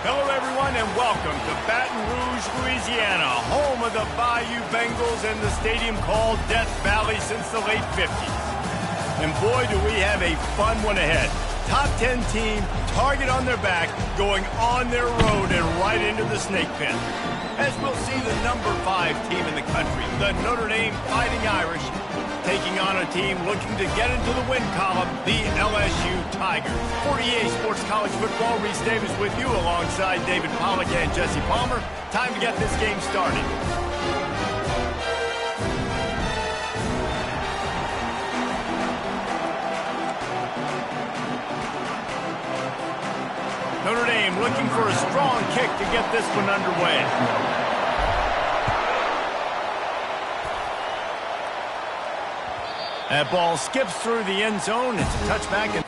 Hello, everyone, and welcome to Baton Rouge, Louisiana, home of the Bayou Bengals and the stadium called Death Valley since the late 50s. And boy, do we have a fun one ahead. Top 10 team, target on their back, going on their road and right into the snake pit. As we'll see the number 5 team in the country, the Notre Dame Fighting Irish, taking on a team looking to get into the win column, the LSU Tigers. For EA Sports College Football, Reese Davis with you alongside David Pollack and Jesse Palmer. Time to get this game started. Notre Dame looking for a strong kick to get this one underway. That ball skips through the end zone. It's a touchback. And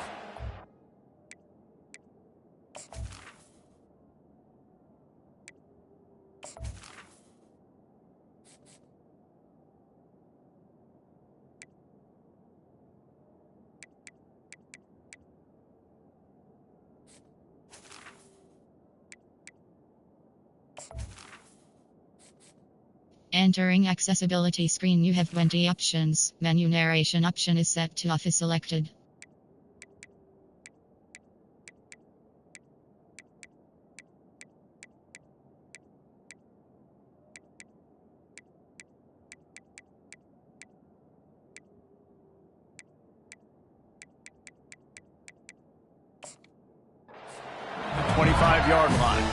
'Entering accessibility screen, you have 20 options. Menu narration option is set to off is selected. The 25-yard line.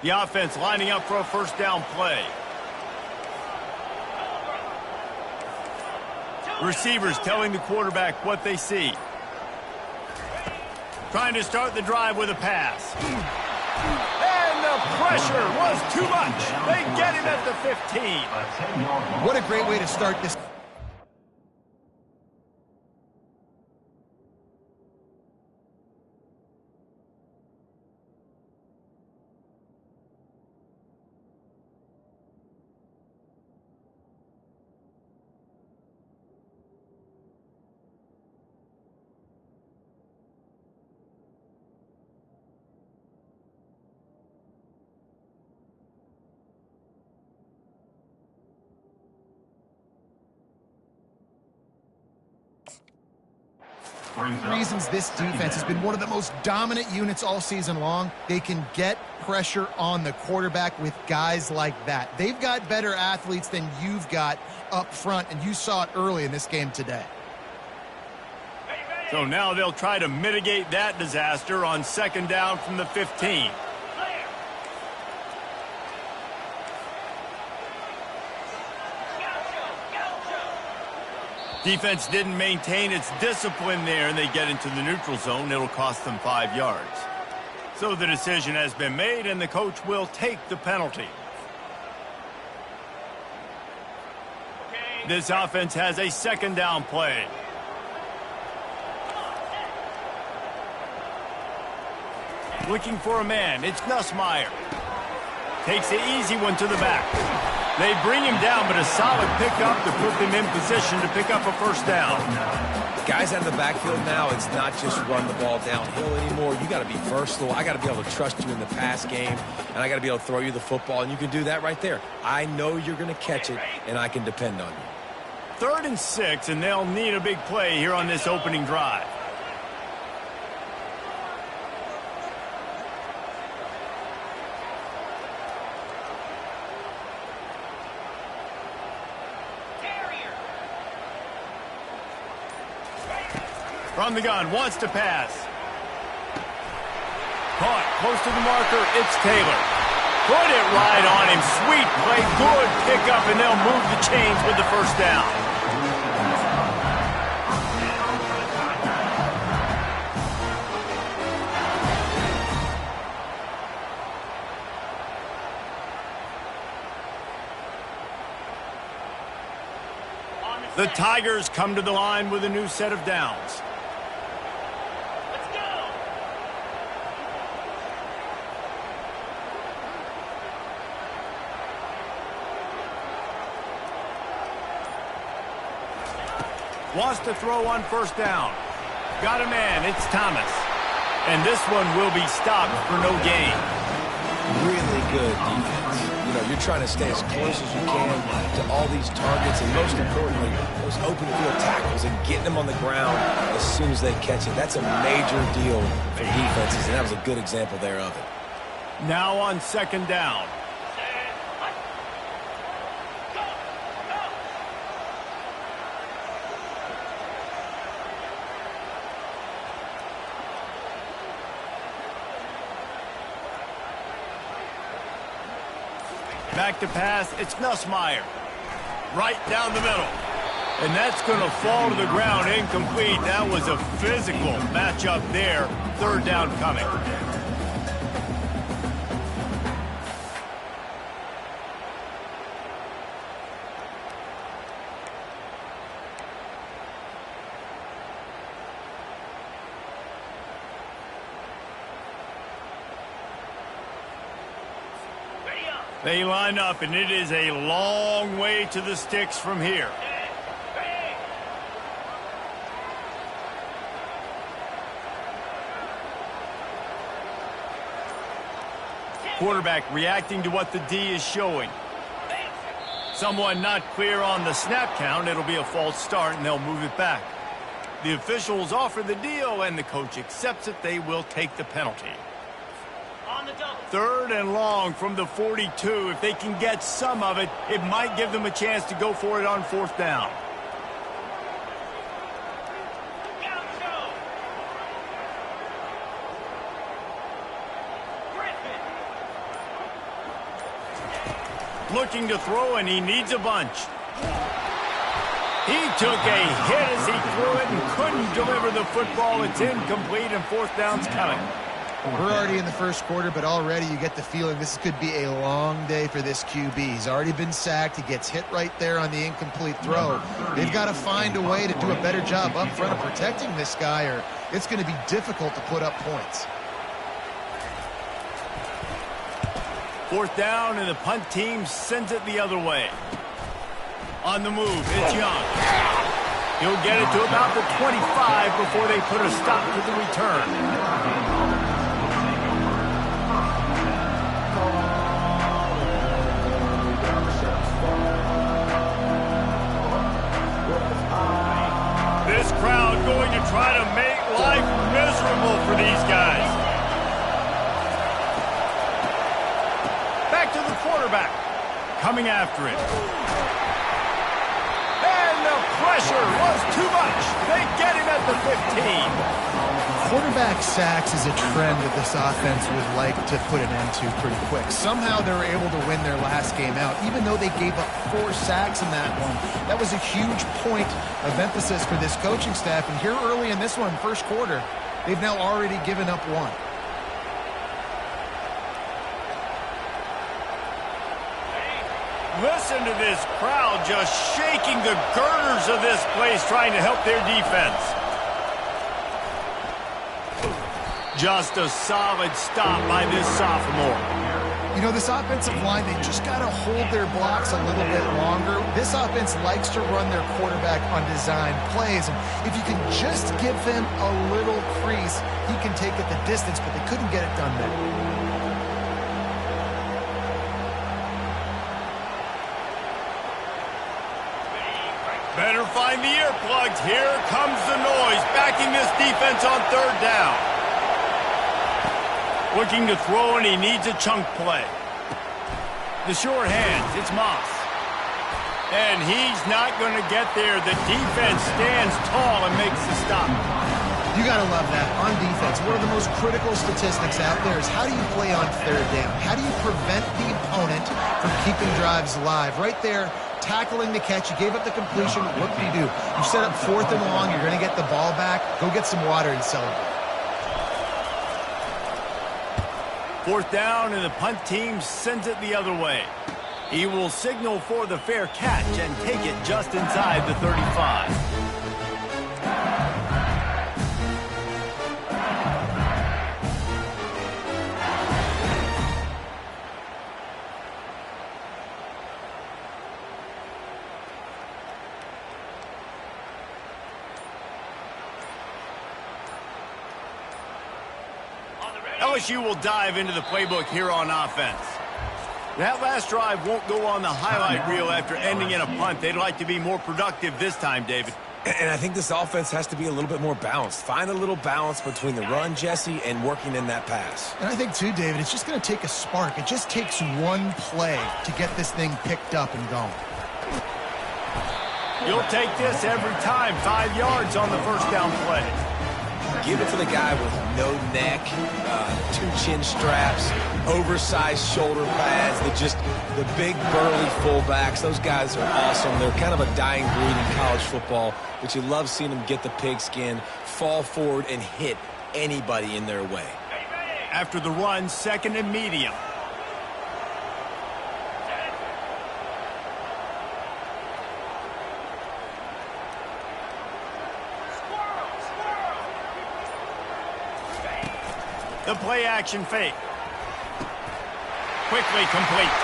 The offense lining up for a first down play. Receivers telling the quarterback what they see. Trying to start the drive with a pass. And the pressure was too much. They get him at the 15. What a great way to start this. Reasons this defense has been one of the most dominant units all season long. They can get pressure on the quarterback with guys like that. They've got better athletes than you've got up front, and you saw it early in this game today. So now they'll try to mitigate that disaster on second down from the 15. Defense didn't maintain its discipline there, and they get into the neutral zone. It'll cost them 5 yards. So the decision has been made, and the coach will take the penalty. This offense has a second down play. Looking for a man. It's Nussmeier. Takes the easy one to the back. They bring him down, but a solid pickup to put them in position to pick up a first down. Guys out of the backfield now, it's not just run the ball downhill anymore. You got to be versatile. I got to be able to trust you in the pass game, and I got to be able to throw you the football, and you can do that right there. I know you're going to catch it, and I can depend on you. 3rd and 6, and they'll need a big play here on this opening drive. From the gun, wants to pass. Caught, close to the marker, it's Taylor. Put it right on him, sweet play, good pickup, and they'll move the chains with the first down. The Tigers come to the line with a new set of downs. Wants to throw on first down. Got a man. It's Thomas. And this one will be stopped for no gain. Really good defense. You know, you're trying to stay as close as you can to all these targets, and most importantly, those open field tackles and getting them on the ground as soon as they catch it. That's a major deal for defenses, and that was a good example there of it. Now on second down. Back to pass, it's Nussmeier. Right down the middle. And that's going to fall to the ground incomplete. That was a physical matchup there. Third down coming. They line up, and it is a long way to the sticks from here. Quarterback reacting to what the D is showing. Someone not clear on the snap count. It'll be a false start, and they'll move it back. The officials offer the deal, and the coach accepts it. They will take the penalty. Third and long from the 42. If they can get some of it, it might give them a chance to go for it on fourth down. Looking to throw, and he needs a bunch. He took a hit as he threw it and couldn't deliver the football. It's incomplete, and fourth down's coming. We're already in the first quarter, but already you get the feeling this could be a long day for this QB. He's already been sacked. He gets hit right there on the incomplete throw. They've got to find a way to do a better job up front of protecting this guy, or it's going to be difficult to put up points. Fourth down, and the punt team sends it the other way. On the move, it's Young. He'll get it to about the 25 before they put a stop to the return. This crowd going to try to make life miserable for these guys. Back to the quarterback. Coming after it. And the pressure was too much. They get him at the 15. Quarterback sacks is a trend that this offense would like to put an end to pretty quick. Somehow they were able to win their last game out, even though they gave up 4 sacks in that one. That was a huge point of emphasis for this coaching staff. And here early in this one, first quarter, they've now already given up 1. Listen to this crowd just shaking the girders of this place, trying to help their defense. Just a solid stop by this sophomore. You know, this offensive line, they just got to hold their blocks a little bit longer. This offense likes to run their quarterback on design plays, and if you can just give him a little crease, he can take it the distance, but they couldn't get it done there. Better find the earplugs. Here comes the noise, backing this defense on third down. Looking to throw, and he needs a chunk play. The short hands, it's Moss. And he's not going to get there. The defense stands tall and makes the stop. You got to love that. On defense, one of the most critical statistics out there is how do you play on third down? How do you prevent the opponent from keeping drives alive? Right there, tackling the catch. You gave up the completion. What do? You set up fourth and long. You're going to get the ball back. Go get some water and celebrate. Fourth down, and the punt team sends it the other way. He will signal for the fair catch and take it just inside the 35. LSU will dive into the playbook here on offense. That last drive won't go on the highlight reel after ending in a punt. They'd like to be more productive this time, David. And I think this offense has to be a little bit more balanced. Find a little balance between the run, Jesse, and working in that pass. And I think, too, David, it's just going to take a spark. It just takes one play to get this thing picked up and going. You'll take this every time. 5 yards on the first down play. Give it to the guy with no neck, 2 chin straps, oversized shoulder pads, the big burly fullbacks. Those guys are awesome. They're kind of a dying breed in college football, but you love seeing them get the pigskin, fall forward, and hit anybody in their way. After the run, 2nd and medium. The play action fake. Quickly complete.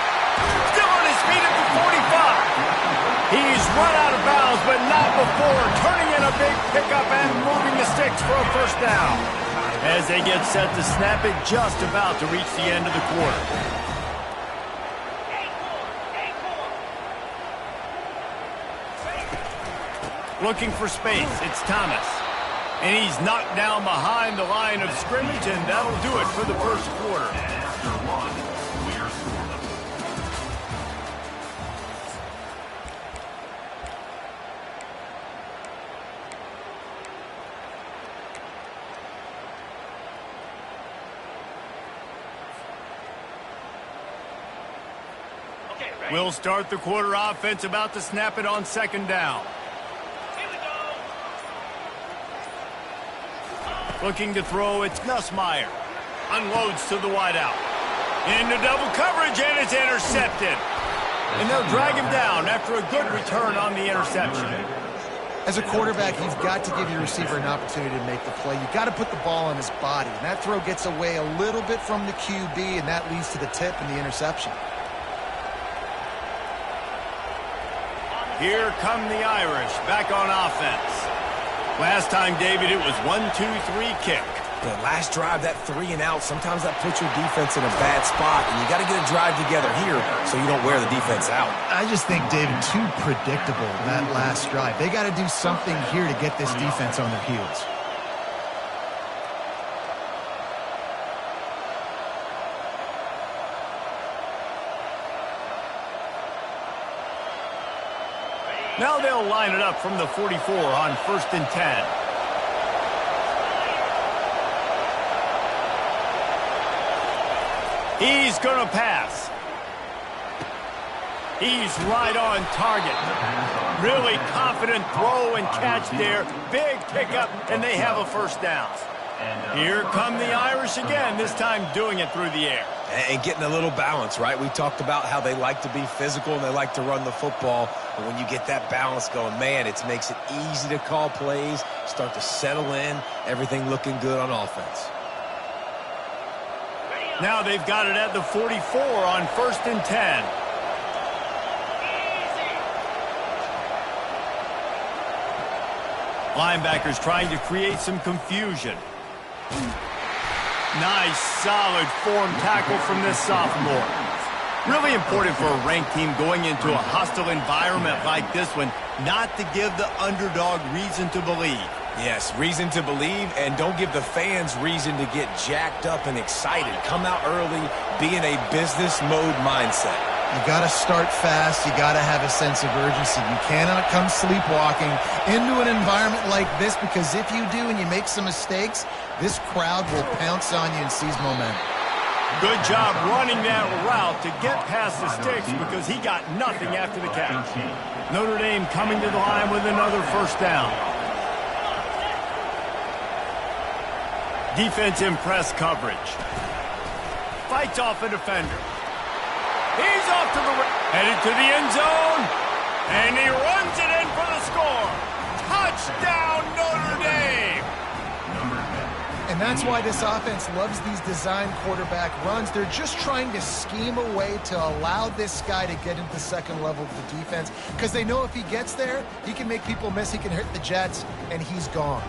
Still on his feet at the 45. He's run out of bounds, but not before turning in a big pickup and moving the sticks for a first down. As they get set to snap it, just about to reach the end of the quarter. Looking for space, it's Thomas. And he's knocked down behind the line of scrimmage, and that'll do it for the first quarter. We'll start the quarter offense, about to snap it on 2nd down. Looking to throw, it's Nussmeier. Unloads to the wideout. Into double coverage, and it's intercepted. And they'll drag him down after a good return on the interception. As a quarterback, you've got to give your receiver an opportunity to make the play. You've got to put the ball on his body. And that throw gets away a little bit from the QB, and that leads to the tip and the interception. Here come the Irish, back on offense. Last time, David, it was 1-2-3 kick. The last drive, that 3 and out, sometimes that puts your defense in a bad spot, and you got to get a drive together here so you don't wear the defense out. I just think, David, too predictable, that last drive. They got to do something here to get this defense on their heels. Now they'll line it up from the 44 on 1st and 10. He's going to pass. He's right on target. Really confident throw and catch there. Big pickup, and they have a first down. Here come the Irish again, this time doing it through the air. And getting a little balance, right? We talked about how they like to be physical and they like to run the football. But when you get that balance going, man, it makes it easy to call plays, start to settle in, everything looking good on offense. Now they've got it at the 44 on 1st and 10. Linebackers trying to create some confusion. Nice, solid form tackle from this sophomore. Really important for a ranked team going into a hostile environment like this one, not to give the underdog reason to believe. Yes, reason to believe, and don't give the fans reason to get jacked up and excited. Come out early, be in a business mode mindset. You got to start fast. You got to have a sense of urgency. You cannot come sleepwalking into an environment like this, because if you do and you make some mistakes, this crowd will pounce on you and seize momentum. Good job running that route to get past the sticks, because he got nothing after the catch. Notre Dame coming to the line with another first down. Defense in press coverage. Fights off a defender. He's off to the right, headed to the end zone, and he runs it in for the score. Touchdown, Notre Dame! And that's why this offense loves these design quarterback runs. They're just trying to scheme a way to allow this guy to get into the second level of the defense, because they know if he gets there, he can make people miss, he can hit the Jets, and he's gone.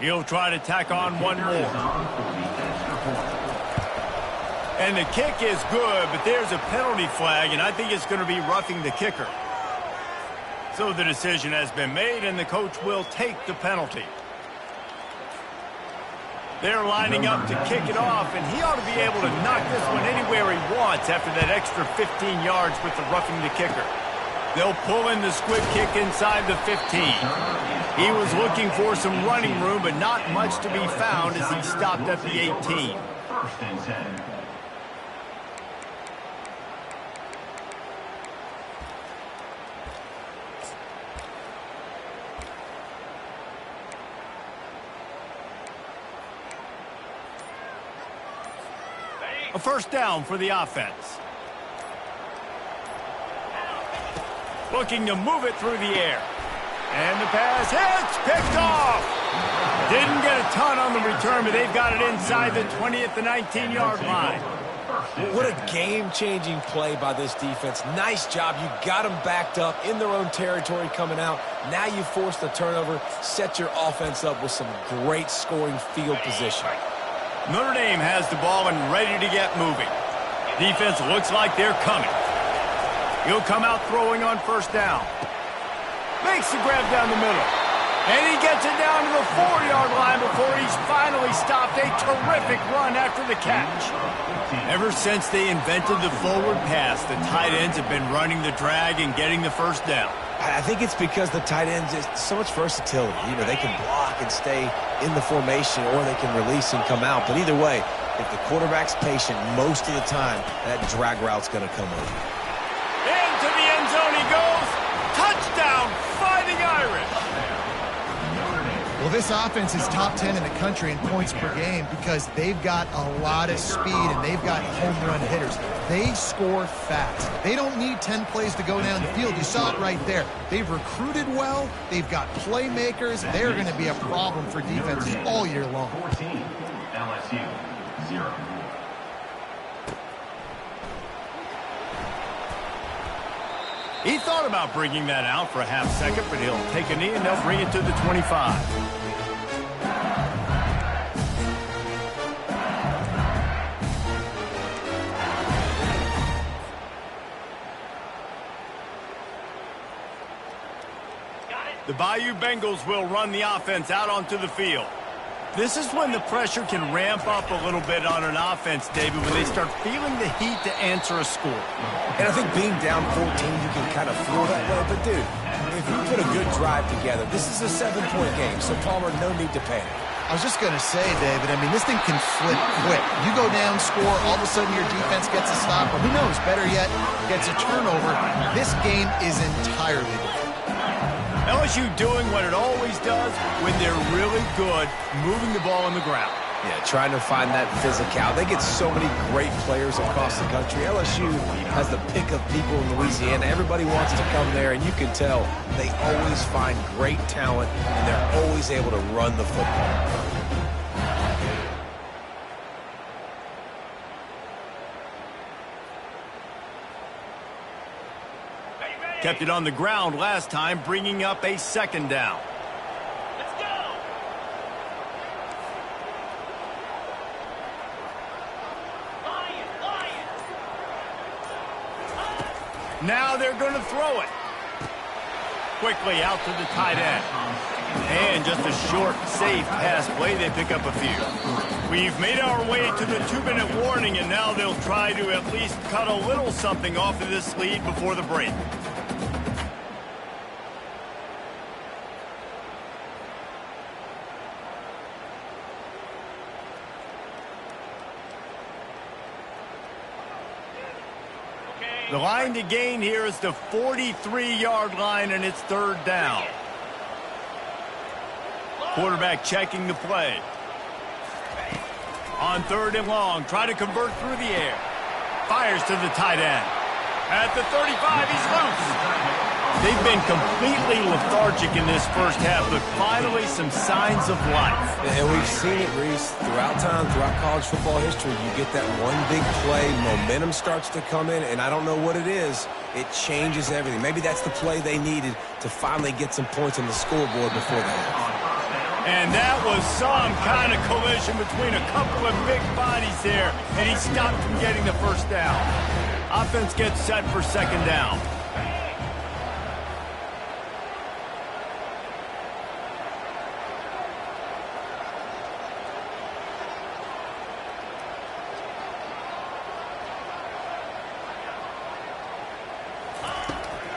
He'll try to tack on one more. And the kick is good, but there's a penalty flag, and I think it's going to be roughing the kicker. So the decision has been made, and the coach will take the penalty. They're lining up to kick it off, and he ought to be able to knock this one anywhere he wants after that extra 15 yards with the roughing the kicker. They'll pull in the squib kick inside the 15. He was looking for some running room, but not much to be found as he stopped at the 18. A first down for the offense. Looking to move it through the air. And the pass hits, picked off. Didn't get a ton on the return, but they've got it inside the 20 at the 19-yard line. What a game-changing play by this defense. Nice job. You got them backed up in their own territory coming out. Now you force the turnover, set your offense up with some great scoring field position. Notre Dame has the ball and ready to get moving. Defense looks like they're coming. He'll come out throwing on first down. Makes the grab down the middle. And he gets it down to the 4-yard line before he's finally stopped. A terrific run after the catch. Ever since they invented the forward pass, the tight ends have been running the drag and getting the first down. I think it's because the tight ends is so much versatility. You know, they can block and stay in the formation, or they can release and come out. But either way, if the quarterback's patient most of the time, that drag route's going to come over. Into the end zone he goes. Touchdown, Fighting Irish. Well, this offense is top 10 in the country in points per game because they've got a lot of speed and they've got home run hitters. They score fast. They don't need 10 plays to go down the field. You saw it right there. They've recruited well. They've got playmakers. They're going to be a problem for defenses all year long. 14, LSU, 0. He thought about bringing that out for a half second, but he'll take a knee and they'll bring it to the 25. The Bayou Bengals will run the offense out onto the field. This is when the pressure can ramp up a little bit on an offense, David, when they start feeling the heat to answer a score. And I think being down 14, you can kind of feel that way. But, dude, if you put a good drive together, this is a 7-point game, so Palmer, no need to panic. I was just going to say, David, I mean, this thing can flip quick. You go down, score, all of a sudden your defense gets a stop, or who knows, better yet, gets a turnover. This game is entirely different. LSU doing what it always does when they're really good, moving the ball on the ground. Yeah, trying to find that physicality. They get so many great players across the country. LSU has the pick of people in Louisiana. Everybody wants to come there, and you can tell they always find great talent, and they're always able to run the football. Kept it on the ground last time, bringing up a second down. Let's go! Lion! Now they're going to throw it. Quickly out to the tight end. And just a short, safe pass play, they pick up a few. We've made our way to the 2-minute warning, and now they'll try to at least cut a little something off of this lead before the break. The line to gain here is the 43-yard line, and it's third down. Quarterback checking the play. On third and long, try to convert through the air. Fires to the tight end. At the 35, he's loose. They've been completely lethargic in this first half, but finally some signs of life. And we've seen it, Reese, throughout time, throughout college football history. You get that one big play, momentum starts to come in, and I don't know what it is. It changes everything. Maybe that's the play they needed to finally get some points on the scoreboard before that. And that was some kind of collision between a couple of big bodies there, and he stopped from getting the first down. Offense gets set for second down.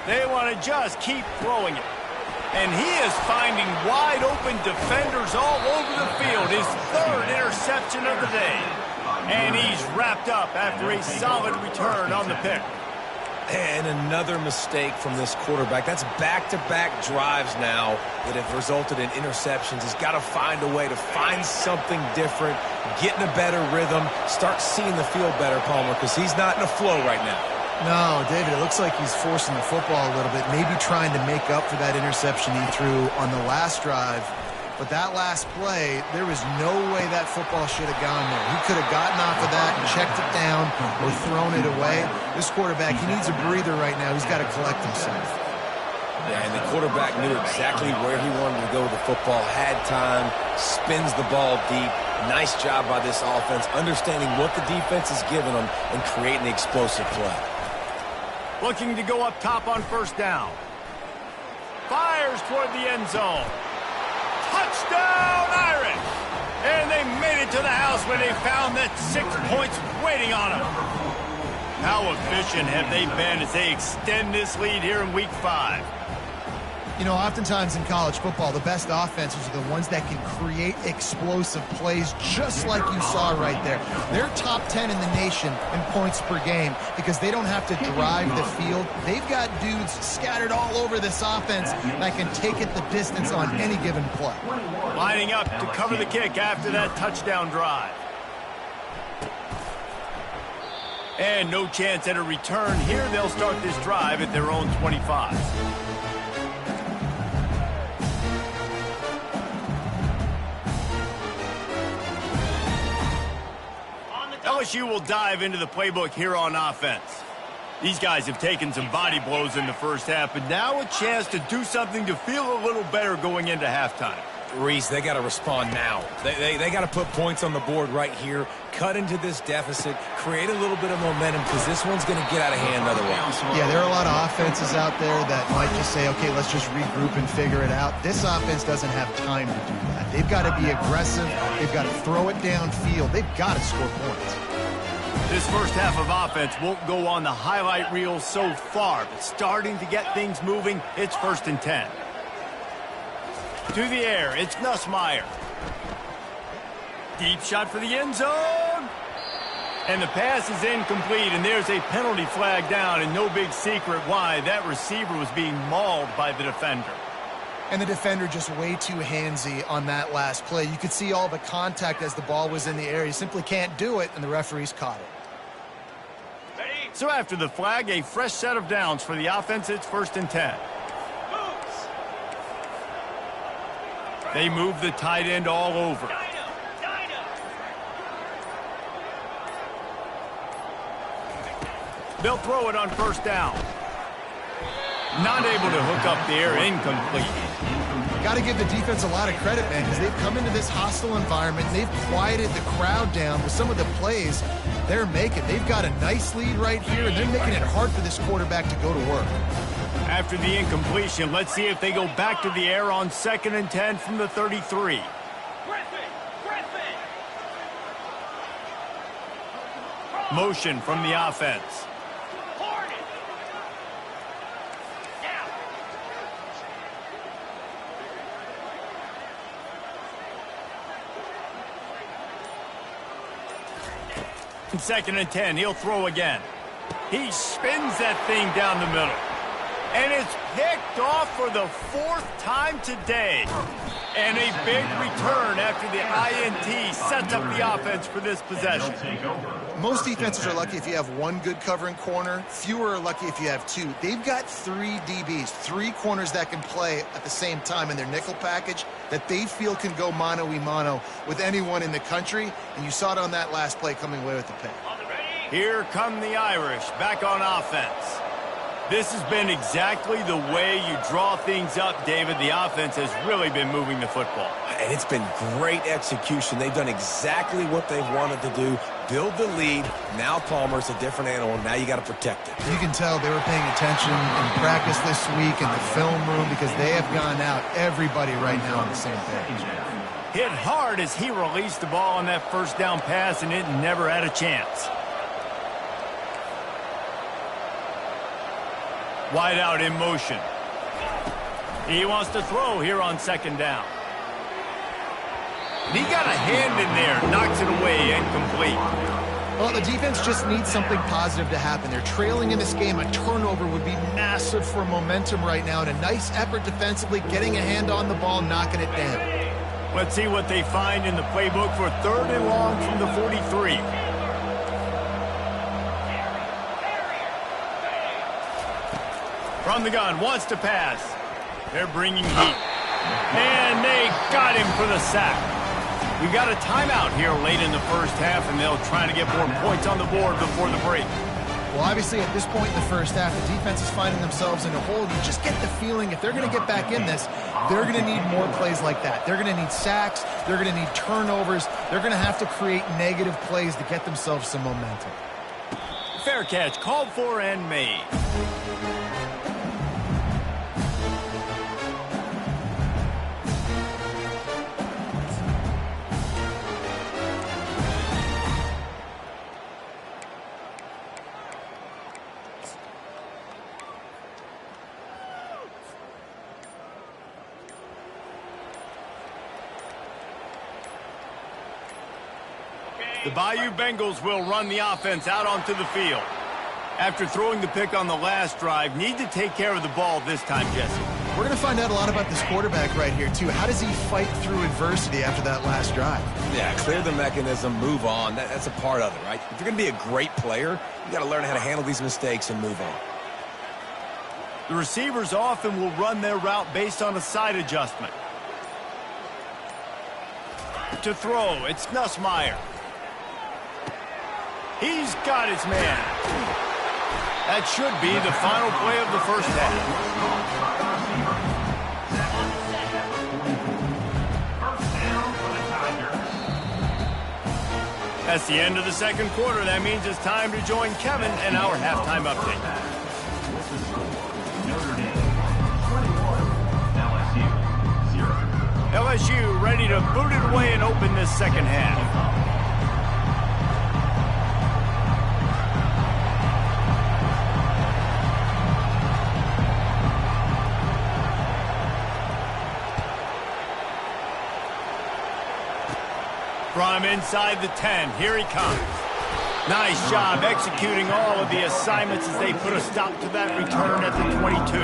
They want to just keep throwing it. And he is finding wide-open defenders all over the field. His third interception of the day. And he's wrapped up after a solid return on the pick. And another mistake from this quarterback. That's back-to-back drives now that have resulted in interceptions. He's got to find a way to find something different, get in a better rhythm, start seeing the field better, Palmer, because he's not in a flow right now. No, David, it looks like he's forcing the football a little bit, maybe trying to make up for that interception he threw on the last drive. But that last play, there was no way that football should have gone there. He could have gotten off of that and checked it down or thrown it away. This quarterback, he needs a breather right now. He's got to collect himself. Yeah, and the quarterback knew exactly where he wanted to go with the football, had time, spins the ball deep. Nice job by this offense, understanding what the defense is giving them and creating the explosive play. Looking to go up top on first down. Fires toward the end zone. Touchdown, Irish! And they made it to the house where they found that 6 points waiting on them. How efficient have they been as they extend this lead here in Week 5? You know, oftentimes in college football, the best offenses are the ones that can create explosive plays just like you saw right there. They're top 10 in the nation in points per game because they don't have to drive the field. They've got dudes scattered all over this offense that can take it the distance on any given play. Lining up to cover the kick after that touchdown drive. And no chance at a return here. They'll start this drive at their own 25. LSU will dive into the playbook here on offense. These guys have taken some body blows in the first half, but now a chance to do something to feel a little better going into halftime. Reese, they got to respond now. They got to put points on the board right here, cut into this deficit, create a little bit of momentum because this one's going to get out of hand otherwise. Yeah, there are a lot of offenses out there that might just say, okay, let's just regroup and figure it out. This offense doesn't have time to do that. They've got to be aggressive. They've got to throw it downfield. They've got to score points. This first half of offense won't go on the highlight reel so far, but starting to get things moving, it's 1st and 10. To the air, it's Nussmeier. Deep shot for the end zone. And the pass is incomplete, and there's a penalty flag down, and no big secret why. That receiver was being mauled by the defender. And the defender just way too handsy on that last play. You could see all the contact as the ball was in the air. He simply can't do it, and the referees caught it. So after the flag, a fresh set of downs for the offense. It's 1st and 10. They move the tight end all over. They'll throw it on first down. Not able to hook up there, incomplete. Got to give the defense a lot of credit, man, because they've come into this hostile environment. They've quieted the crowd down with some of the plays they're making. They've got a nice lead right here, and they're making it hard for this quarterback to go to work. After the incompletion, let's see if they go back to the air on 2nd and 10 from the 33. Motion from the offense. And 2nd and 10, he'll throw again. He spins that thing down the middle. And it's picked off for the 4th time today. And a big return after the INT sets up the offense for this possession. Most defenses are lucky if you have one good covering corner. Fewer are lucky if you have two. They've got 3 DBs, 3 corners that can play at the same time in their nickel package that they feel can go mano-a-mano with anyone in the country. And you saw it on that last play coming away with the pick. Here come the Irish back on offense. This has been exactly the way you draw things up, David. The offense has really been moving the football. And it's been great execution. They've done exactly what they've wanted to do. Build the lead. Now Palmer's a different animal. Now you got to protect it. You can tell they were paying attention in practice this week in the film room because they have gone out, everybody right now on the same page. Hit hard as he released the ball on that first down pass, and it never had a chance. Wide out in motion. He wants to throw here on second down. He got a hand in there, knocks it away, incomplete. Well, the defense just needs something positive to happen. They're trailing in this game. A turnover would be massive for momentum right now, and a nice effort defensively, getting a hand on the ball, knocking it down. Let's see what they find in the playbook for 3rd and long from the 43. From the gun, wants to pass. They're bringing heat. And they got him for the sack. We got a timeout here late in the first half, and they'll try to get more points on the board before the break. Well, obviously, at this point in the first half, the defense is finding themselves in a hole. You just get the feeling if they're going to get back in this, they're going to need more plays like that. They're going to need sacks. They're going to need turnovers. They're going to have to create negative plays to get themselves some momentum. Fair catch, called for and made. The Bayou Bengals will run the offense out onto the field. After throwing the pick on the last drive, need to take care of the ball this time, Jesse. We're going to find out a lot about this quarterback right here, too. How does he fight through adversity after that last drive? Yeah, clear the mechanism, move on. That's a part of it, right? If you're going to be a great player, you got to learn how to handle these mistakes and move on. The receivers often will run their route based on a side adjustment. To throw, it's Nussmeier. He's got his man. That should be the final play of the first half. That's the end of the second quarter. That means it's time to join Kevin and our halftime update. LSU ready to boot it away and open this second half. From inside the 10, here he comes. Nice job executing all of the assignments as they put a stop to that return at the 22.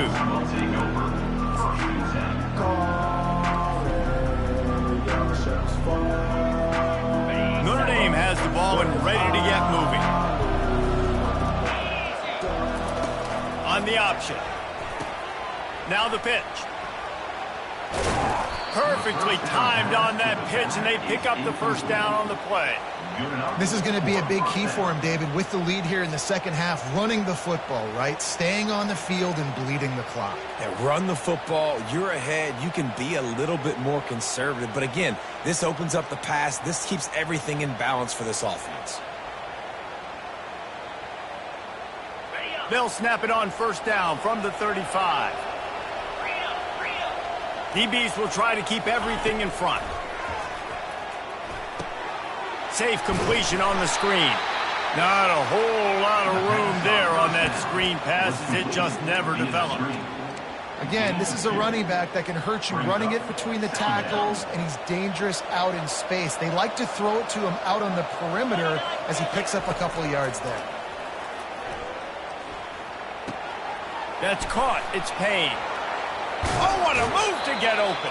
Notre Dame has the ball and ready to get moving. On the option. Now the pitch. Perfectly timed on that pitch, and they pick up the first down on the play. This is going to be a big key for him, David, with the lead here in the second half, running the football, right? Staying on the field and bleeding the clock. Yeah, run the football. You're ahead. You can be a little bit more conservative. But again, this opens up the pass. This keeps everything in balance for this offense. They'll snap it on first down from the 35. DBs will try to keep everything in front. Safe completion on the screen. Not a whole lot of room there on that screen pass as it just never developed. Again, this is a running back that can hurt you running it between the tackles, and he's dangerous out in space. They like to throw it to him out on the perimeter as he picks up a couple of yards there. That's caught. It's Payne. Oh, what a move to get open.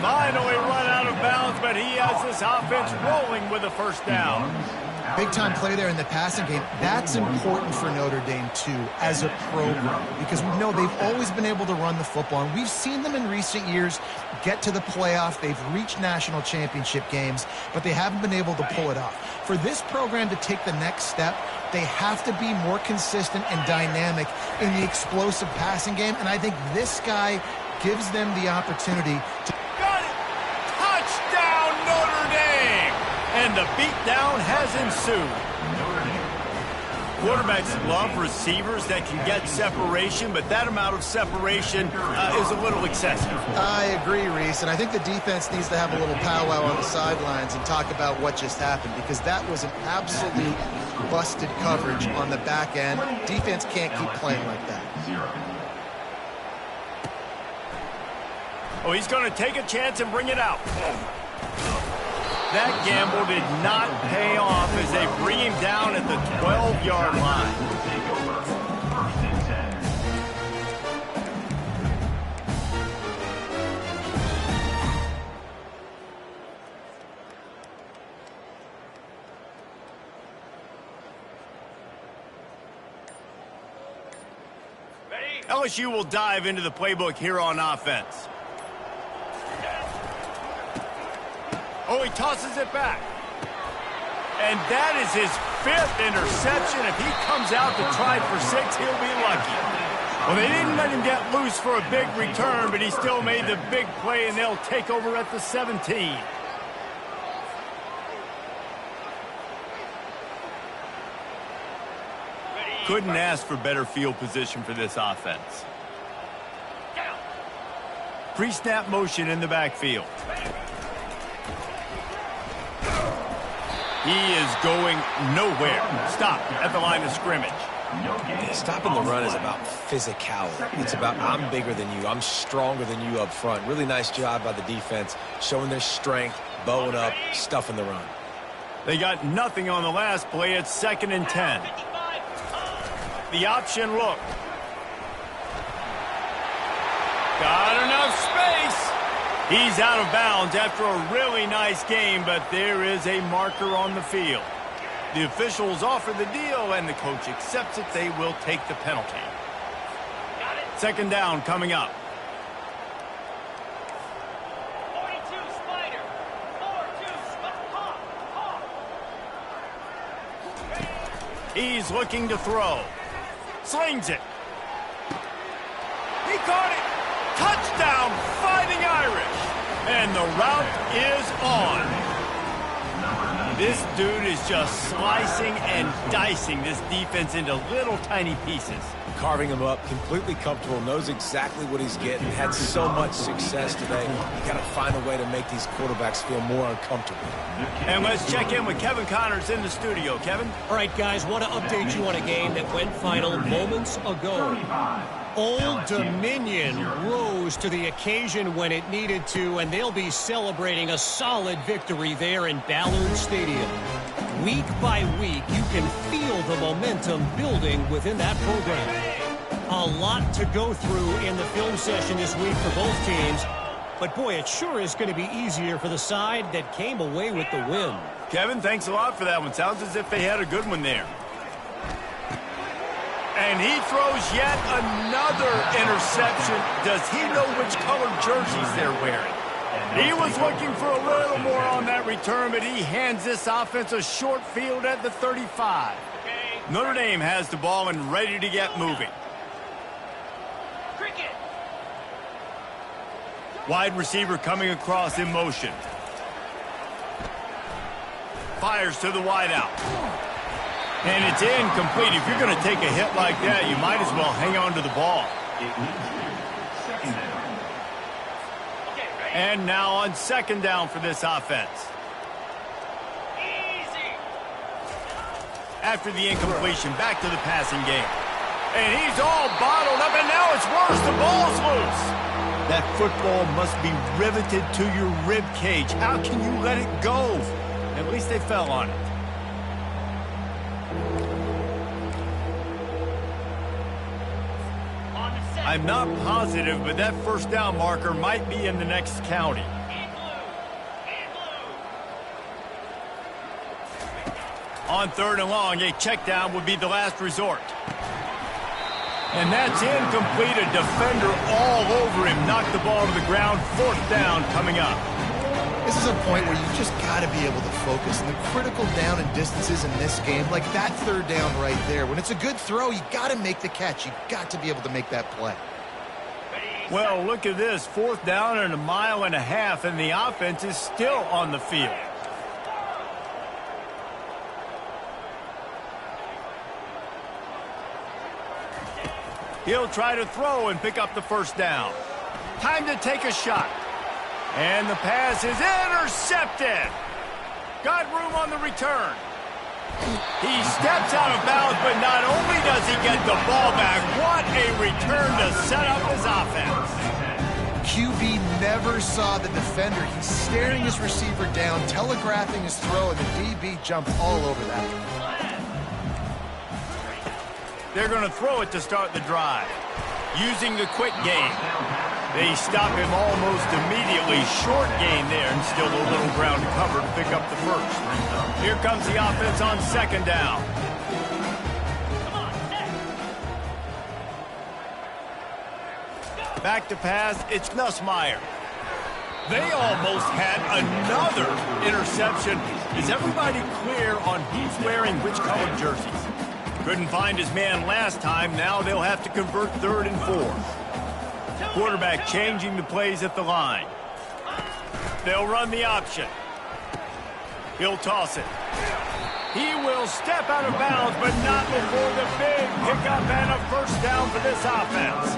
Finally run out of bounds, but he has this offense rolling with a first down. Big-time play there in the passing game. That's important for Notre Dame, too, as a program, because we know they've always been able to run the football, and we've seen them in recent years get to the playoff. They've reached national championship games, but they haven't been able to pull it off. For this program to take the next step, they have to be more consistent and dynamic in the explosive passing game, and I think this guy gives them the opportunity to... Got it! Touchdown, Notre Dame! And the beatdown has ensued. Quarterbacks love receivers that can get separation, but that amount of separation is a little excessive. I agree, Reese, and I think the defense needs to have a little powwow on the sidelines and talk about what just happened, because that was an absolute busted coverage on the back end. Defense can't keep playing like that. Oh, he's going to take a chance and bring it out. That gamble did not pay off as they bring him down at the 12-yard line. LSU will dive into the playbook here on offense. Oh, he tosses it back. And that is his 5th interception. If he comes out to try for 6, he'll be lucky. Well, they didn't let him get loose for a big return, but he still made the big play, and they'll take over at the 17. Couldn't ask for better field position for this offense. Pre-snap motion in the backfield. He is going nowhere. Stop at the line of scrimmage. Stopping the run is about physicality. It's about I'm bigger than you. I'm stronger than you up front. Really nice job by the defense, showing their strength, bowing up, stuffing the run. They got nothing on the last play. It's 2nd and 10. The option look. Got enough space. He's out of bounds after a really nice game, but there is a marker on the field. The officials offer the deal, and the coach accepts it. They will take the penalty. 2nd down coming up. 42 Spider. 4-2 He's looking to throw. Slings it. He caught it. Touchdown, Fighting Irish. And the route is on. This dude is just slicing and dicing this defense into little tiny pieces. Carving him up, completely comfortable, knows exactly what he's getting, had so much success today. You got to find a way to make these quarterbacks feel more uncomfortable. And let's check in with Kevin Connors in the studio. Kevin? All right, guys, want to update you on a game that went final moments ago. Old Dominion rose to the occasion when it needed to, and they'll be celebrating a solid victory there in Ballard Stadium. Week by week, you can feel the momentum building within that program. A lot to go through in the film session this week for both teams, but boy, it sure is going to be easier for the side that came away with the win. Kevin, thanks a lot for that one. Sounds as if they had a good one there. And he throws yet another interception. Does he know which color jerseys they're wearing? He was looking for a little more on that return, but he hands this offense a short field at the 35. Notre Dame has the ball and ready to get moving. Cricket. Wide receiver coming across in motion. Fires to the wideout. And it's incomplete. If you're going to take a hit like that, you might as well hang on to the ball. And now on 2nd down for this offense. Easy. After the incompletion, back to the passing game. And he's all bottled up, and now it's worse. The ball's loose. That football must be riveted to your rib cage. How can you let it go? At least they fell on it. I'm not positive, but that 1st down marker might be in the next county. On 3rd and long, a check down would be the last resort. And that's incomplete. A defender all over him. Knocked the ball to the ground. 4th down coming up. This is a point where you just got to be able to focus. And the critical down and distances in this game, like that 3rd down right there. When it's a good throw, you got to make the catch. You got to be able to make that play. Well, look at this. 4th down and 1.5 miles, and the offense is still on the field. He'll try to throw and pick up the 1st down. Time to take a shot. And the pass is intercepted. Got room on the return. He steps out of bounds, but not only does he get the ball back, what a return to set up his offense. QB never saw the defender. He's staring his receiver down, telegraphing his throw, and the DB jumped all over that. They're going to throw it to start the drive. Using the quick game. They stop him almost immediately. Short gain there, and still a little ground to cover to pick up the 1st. Here comes the offense on 2nd down. Back to pass, it's Nussmeier. They almost had another interception. Is everybody clear on who's wearing which colored jerseys? Couldn't find his man last time. Now they'll have to convert 3rd and 4. Quarterback changing the plays at the line. They'll run the option. He'll toss it. He will step out of bounds, but not before the big pickup and a 1st down for this offense.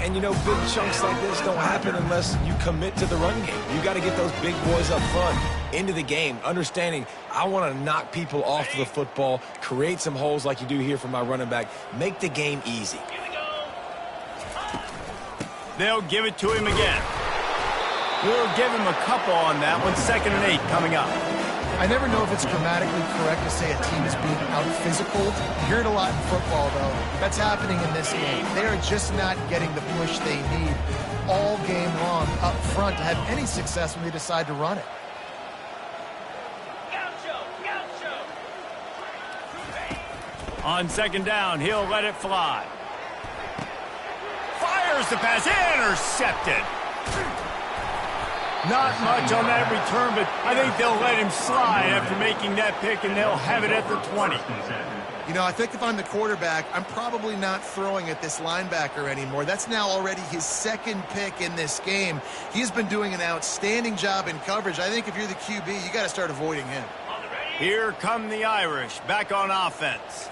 And, you know, big chunks like this don't happen unless you commit to the run game. You got to get those big boys up front into the game, understanding I want to knock people off the football, create some holes like you do here for my running back, make the game easy. They'll give it to him again. We'll give him a couple on that one. 2nd and 8 coming up. I never know if it's grammatically correct to say a team is being out-physical. You hear it a lot in football, though. That's happening in this game. They are just not getting the push they need all game long up front to have any success when they decide to run it. On 2nd down, he'll let it fly. Fires the pass, intercepted. Not much on that return, but I think they'll let him slide after making that pick, and they'll have it at the 20. You know, I think if I'm the quarterback, I'm probably not throwing at this linebacker anymore. That's now already his 2nd pick in this game. He's been doing an outstanding job in coverage. I think if you're the QB, you got to start avoiding him. Here come the Irish, back on offense.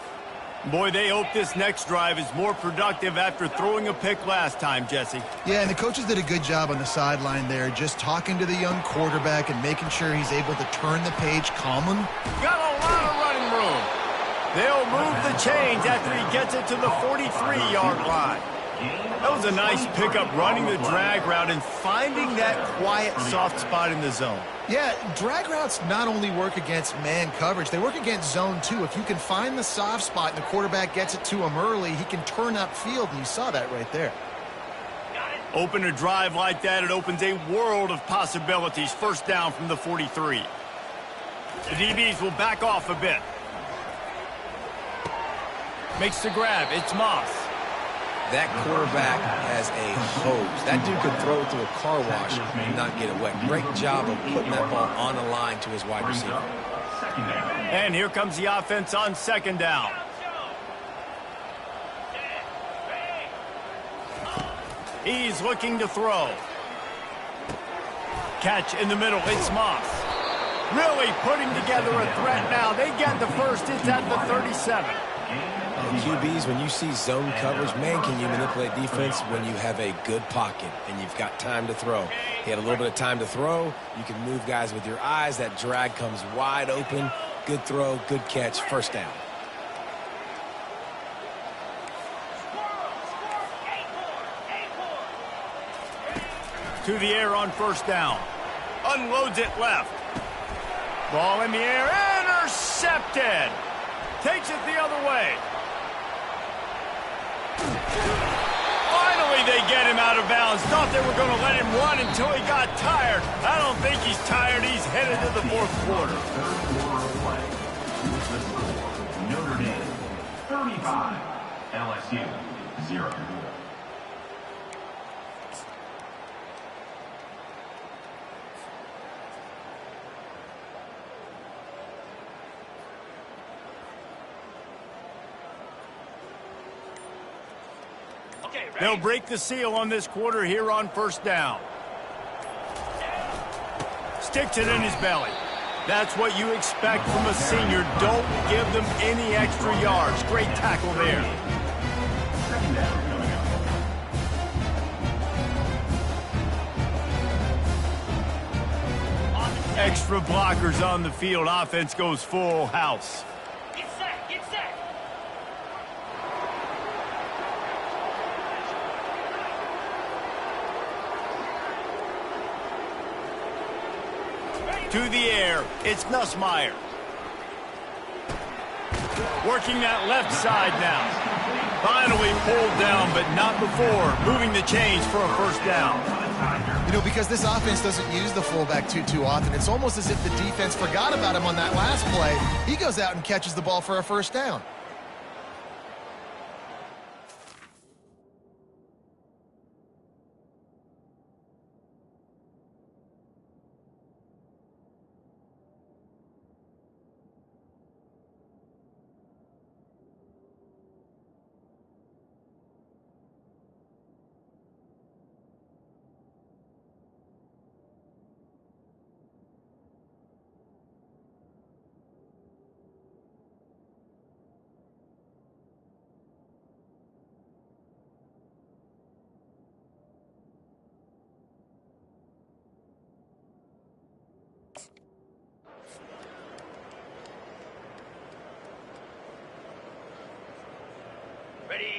Boy, they hope this next drive is more productive after throwing a pick last time, Jesse. Yeah, and the coaches did a good job on the sideline there, just talking to the young quarterback and making sure he's able to turn the page calmly. Got a lot of running room. They'll move the chains after he gets it to the 43-yard line. That was a nice pickup, running the drag route and finding that quiet, soft spot in the zone. Yeah, drag routes not only work against man coverage, they work against zone too. If you can find the soft spot and the quarterback gets it to him early, he can turn upfield, and you saw that right there. Open a drive like that, it opens a world of possibilities. 1st down from the 43. The DBs will back off a bit. Makes the grab. It's Moss. That quarterback has a hose. That dude could throw it through a car wash and not get it wet. Great job of putting that ball on the line to his wide receiver. And here comes the offense on 2nd down. He's looking to throw. Catch in the middle. It's Moss. Really putting together a threat now. They get the 1st. It's at the 37. QBs, when you see zone coverage, man, can you manipulate defense when you have a good pocket and you've got time to throw. He had a little bit of time to throw. You can move guys with your eyes. That drag comes wide open. Good throw, good catch, 1st down. To the air on 1st down. Unloads it left. Ball in the air. Intercepted. Takes it the other way. Finally, they get him out of bounds. Thought they were going to let him run until he got tired. I don't think he's tired. He's headed to the 4th quarter. The score, Notre Dame 35, LSU 0. They'll break the seal on this quarter here on first down. Sticks it in his belly. That's what you expect from a senior. Don't give them any extra yards. Great tackle there. Second down coming up. Extra blockers on the field. Offense goes full house. Get set, get set. To the air, it's Nussmeier. Working that left side now. Finally pulled down, but not before. Moving the chains for a first down. You know, because this offense doesn't use the fullback too often, it's almost as if the defense forgot about him on that last play. He goes out and catches the ball for a first down.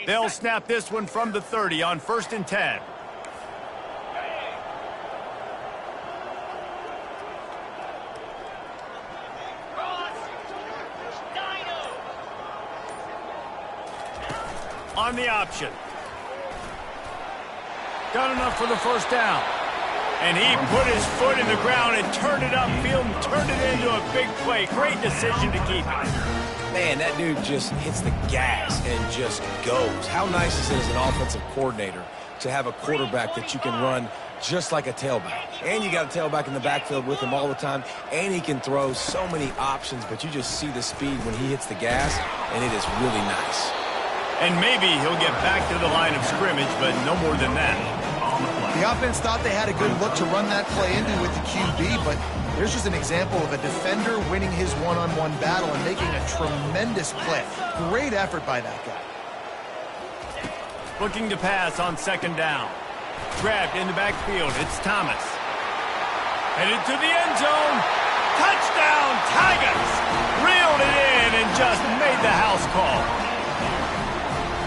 They'll snap this one from the 30 on 1st and 10. On the option. Got enough for the first down. And he put his foot in the ground and turned it upfield and turned it into a big play. Great decision to keep it. Man, that dude just hits the gas and just goes. How nice is it as an offensive coordinator to have a quarterback that you can run just like a tailback? And you got a tailback in the backfield with him all the time, and he can throw so many options, but you just see the speed when he hits the gas, and it is really nice. And maybe he'll get back to the line of scrimmage, but no more than that. The offense thought they had a good look to run that play into with the QB, but there's just an example of a defender winning his one-on-one battle and making a tremendous play. Great effort by that guy. Looking to pass on 2nd down. Grabbed in the backfield. It's Thomas. Headed to the end zone. Touchdown, Tigers! Reeled it in and just made the house call.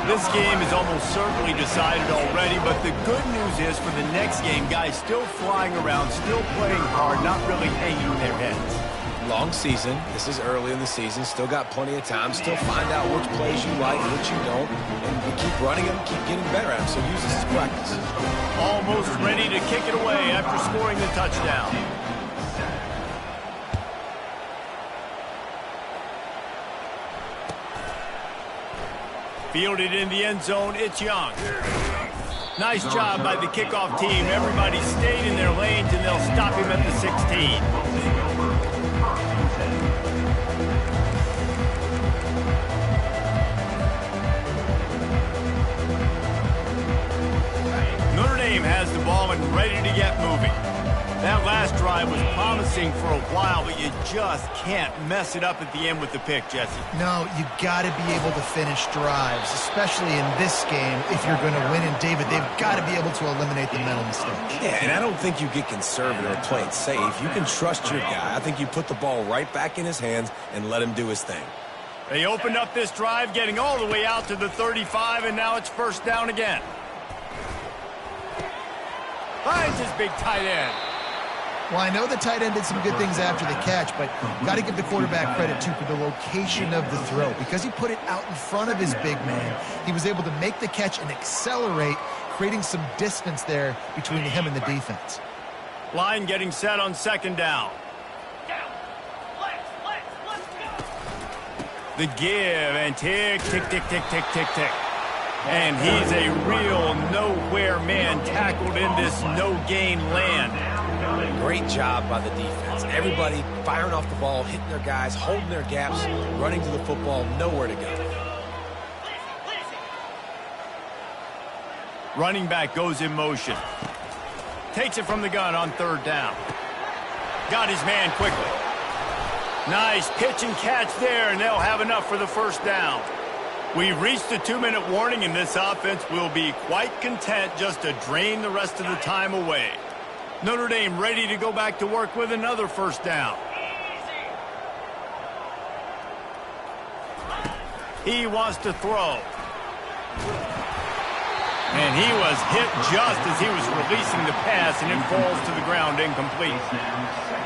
This game is almost certainly decided already, but the good news is for the next game, guys still flying around, still playing hard, not really hanging their heads. Long season. This is early in the season. Still got plenty of time. Still find out which plays you like, which you don't. And you keep running them, keep getting better at them. So use this as practice. Almost ready to kick it away after scoring the touchdown. Fielded in the end zone, it's Young. Nice job by the kickoff team. Everybody stayed in their lanes, and they'll stop him at the 16. Notre Dame has the ball and ready to get moving. That last drive was promising for a while, but you just can't mess it up at the end with the pick, Jesse. No, you got to be able to finish drives, especially in this game. If you're going to win, and David, they've got to be able to eliminate the mental mistakes. Yeah, and I don't think you get conservative or play it safe. You can trust your guy. I think you put the ball right back in his hands and let him do his thing. They opened up this drive, getting all the way out to the 35, and now it's first down again. Finds his big tight end. Well, I know the tight end did some good things after the catch, but got to give the quarterback credit, too, for the location of the throw. Because he put it out in front of his big man, he was able to make the catch and accelerate, creating some distance there between him and the defense. Line getting set on 2nd down. The give and tick, tick, tick, tick, tick, tick, tick. And he's a real nowhere man tackled in this no-gain land. Great job by the defense. Everybody firing off the ball, hitting their guys, holding their gaps, running to the football, nowhere to go. Running back goes in motion. Takes it from the gun on third down. Got his man quickly. Nice pitch and catch there, and they'll have enough for the first down. We've reached the 2-minute warning, and this offense will be quite content just to drain the rest of the time away. Notre Dame ready to go back to work with another first down. He wants to throw. And he was hit just as he was releasing the pass, and it falls to the ground incomplete.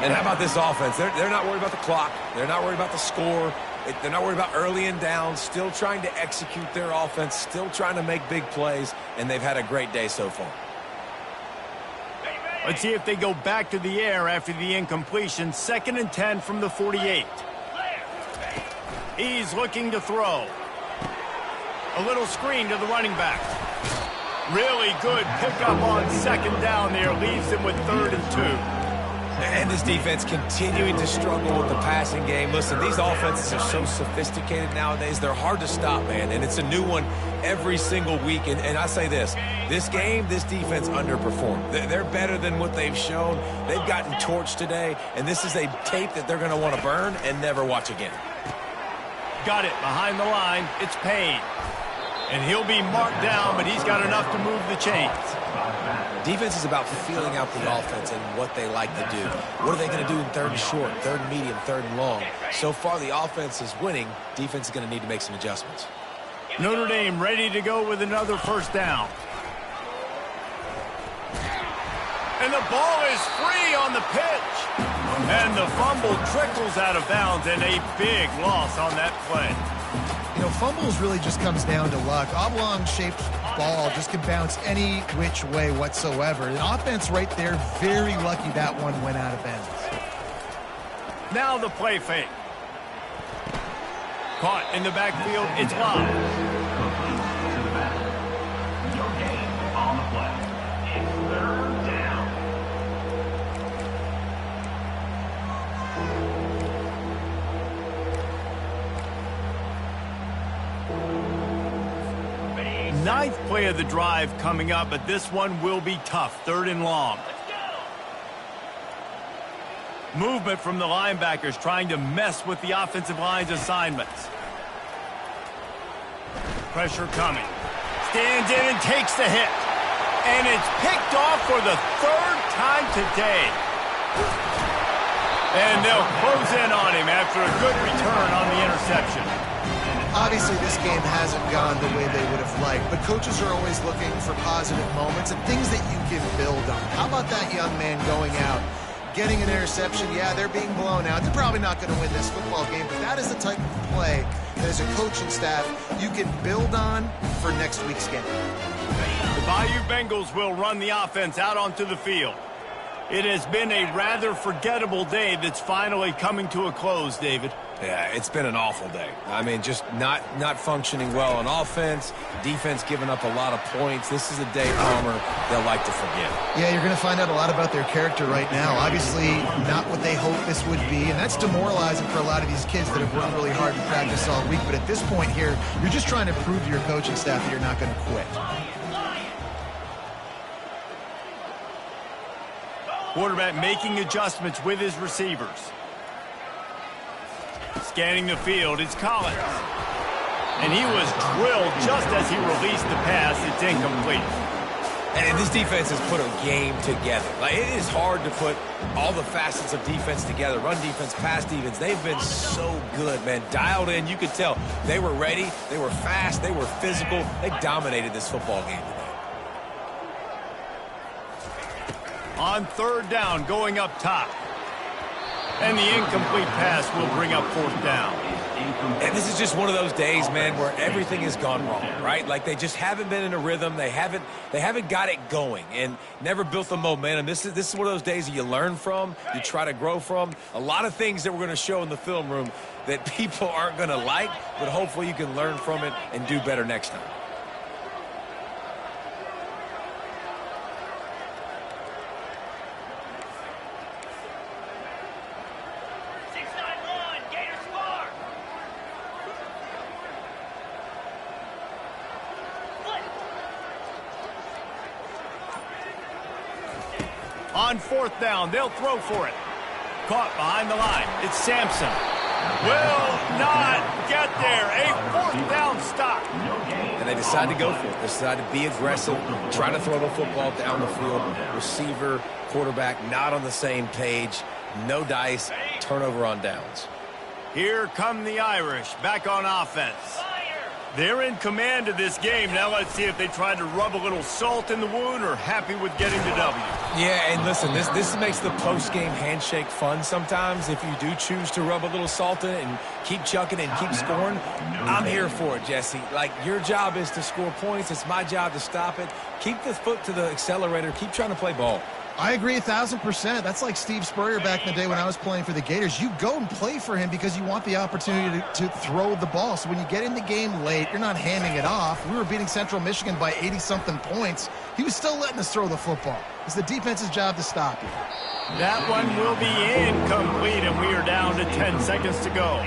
And how about this offense? They're not worried about the clock. They're not worried about the score. They're not worried about early and down. Still trying to execute their offense. Still trying to make big plays. And they've had a great day so far. Let's see if they go back to the air after the incompletion. 2nd and 10 from the 48. He's looking to throw. A little screen to the running back. Really good pickup on 2nd down there. Leaves him with 3rd and 2. And this defense continuing to struggle with the passing game. Listen, these offenses are so sophisticated nowadays. They're hard to stop, man. And it's a new one every single week. And I say this game, this defense underperformed. They're better than what they've shown. They've gotten torched today. And this is a tape that they're going to want to burn and never watch again. Got it behind the line. It's Payne. And he'll be marked down, but he's got enough to move the chains. Defense is about feeling out the offense and what they like to do. What are they going to do in 3rd and short, 3rd and medium, 3rd and long? So far, the offense is winning. Defense is going to need to make some adjustments. Notre Dame ready to go with another first down. And the ball is free on the pitch. And the fumble trickles out of bounds, and a big loss on that play. You know, fumbles really just comes down to luck. Oblong-shaped ball just can bounce any which way whatsoever. An offense right there, very lucky that one went out of bounds. Now the play fake. Caught in the backfield. It's Love. To the back. No gain on the play. It's 3rd down. Ninth play of the drive coming up, but this one will be tough. 3rd and long. Movement from the linebackers trying to mess with the offensive line's assignments. Pressure coming. Stands in and takes the hit. And it's picked off for the 3rd time today. And they'll close in on him after a good return on the interception. Obviously, this game hasn't gone the way they would have liked, but coaches are always looking for positive moments and things that you can build on. How about that young man going out, getting an interception? Yeah, they're being blown out. They're probably not going to win this football game, but that is the type of play that as a coaching staff you can build on for next week's game. The Bayou Bengals will run the offense out onto the field. It has been a rather forgettable day that's finally coming to a close, David. Yeah, it's been an awful day. I mean, just not functioning well on offense, defense giving up a lot of points. This is a day, Palmer, they'll like to forget. Yeah, you're going to find out a lot about their character right now. Obviously, not what they hoped this would be, and that's demoralizing for a lot of these kids that have worked really hard in practice all week. But at this point here, you're just trying to prove to your coaching staff that you're not going to quit. Quarterback making adjustments with his receivers. Scanning the field, it's Collins. And he was drilled just as he released the pass. It's incomplete. And this defense has put a game together. Like, it is hard to put all the facets of defense together. Run defense, pass defense. They've been so good, man. Dialed in. You could tell they were ready. They were fast. They were physical. They dominated this football game today. On 3rd down, going up top. And the incomplete pass will bring up 4th down. And this is just one of those days, man, where everything has gone wrong, right? Like they just haven't been in a rhythm. They haven't got it going and never built the momentum. This is one of those days that you learn from, you try to grow from. A lot of things that we're going to show in the film room that people aren't going to like, but hopefully you can learn from it and do better next time. On 4th down, they'll throw for it. Caught behind the line. It's Sampson. Will not get there. A 4th down stop. And they decide to go for it. They decide to be aggressive, try to throw the football down the field. Receiver, quarterback, not on the same page. No dice. Turnover on downs. Here come the Irish back on offense. They're in command of this game. Now let's see if they try to rub a little salt in the wound or happy with getting the W. Yeah, and listen, this makes the post-game handshake fun sometimes. If you do choose to rub a little salt in it and keep chucking and keep scoring, I'm here for it, Jesse. Like, your job is to score points. It's my job to stop it. Keep the foot to the accelerator. Keep trying to play ball. I agree 1,000%. That's like Steve Spurrier back in the day when I was playing for the Gators. You go and play for him because you want the opportunity to throw the ball. So when you get in the game late, you're not handing it off. We were beating Central Michigan by 80-something points. He was still letting us throw the football. It's the defense's job to stop you. That one will be incomplete, and we are down to 10 seconds to go.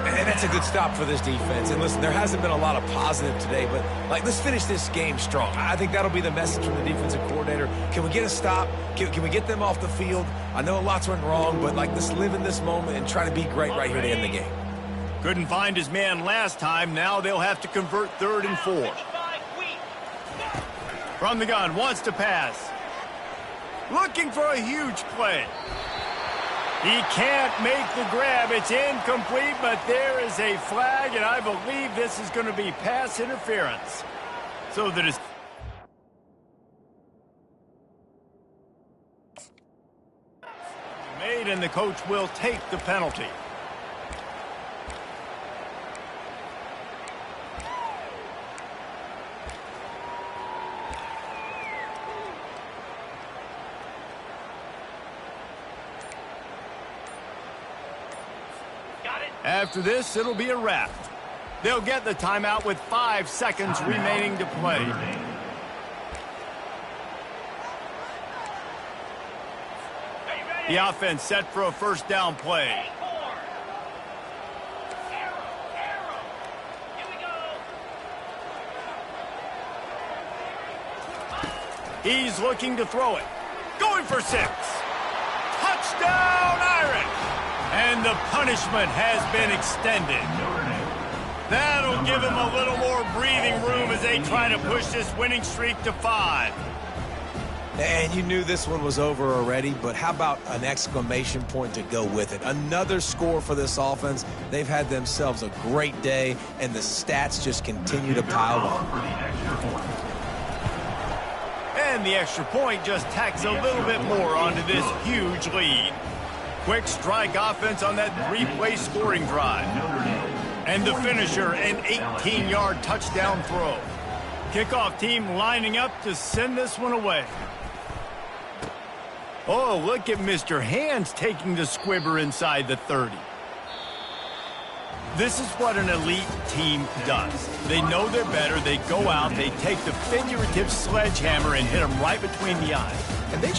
And that's a good stop for this defense. And listen, there hasn't been a lot of positive today, but like, let's finish this game strong. I think that'll be the message from the defensive coordinator. Can we get a stop? Can we get them off the field? I know lots went wrong, but like, let's live in this moment and try to be great right here to end the game. Couldn't find his man last time. Now they'll have to convert 3rd and 4. From the gun, wants to pass. Looking for a huge play. He can't make the grab. It's incomplete, but there is a flag, and I believe this is going to be pass interference. So that is made, and the coach will take the penalty. After this, it'll be a wrap. They'll get the timeout with 5 seconds remaining to play. The offense set for a 1st down play. He's looking to throw it. Going for 6. Touchdown, Irish! And the punishment has been extended. That'll give him a little more breathing room as they try to push this winning streak to 5. And you knew this one was over already, but how about an exclamation point to go with it? Another score for this offense. They've had themselves a great day, and the stats just continue to pile up. And the extra point just tacks a little bit more onto this huge lead. Quick strike offense on that 3-play scoring drive. And the finisher, an 18-yard touchdown throw. Kickoff team lining up to send this one away. Oh, look at Mr. Hands taking the squibber inside the 30. This is what an elite team does. They know they're better. They go out, they take the figurative sledgehammer and hit them right between the eyes. And they just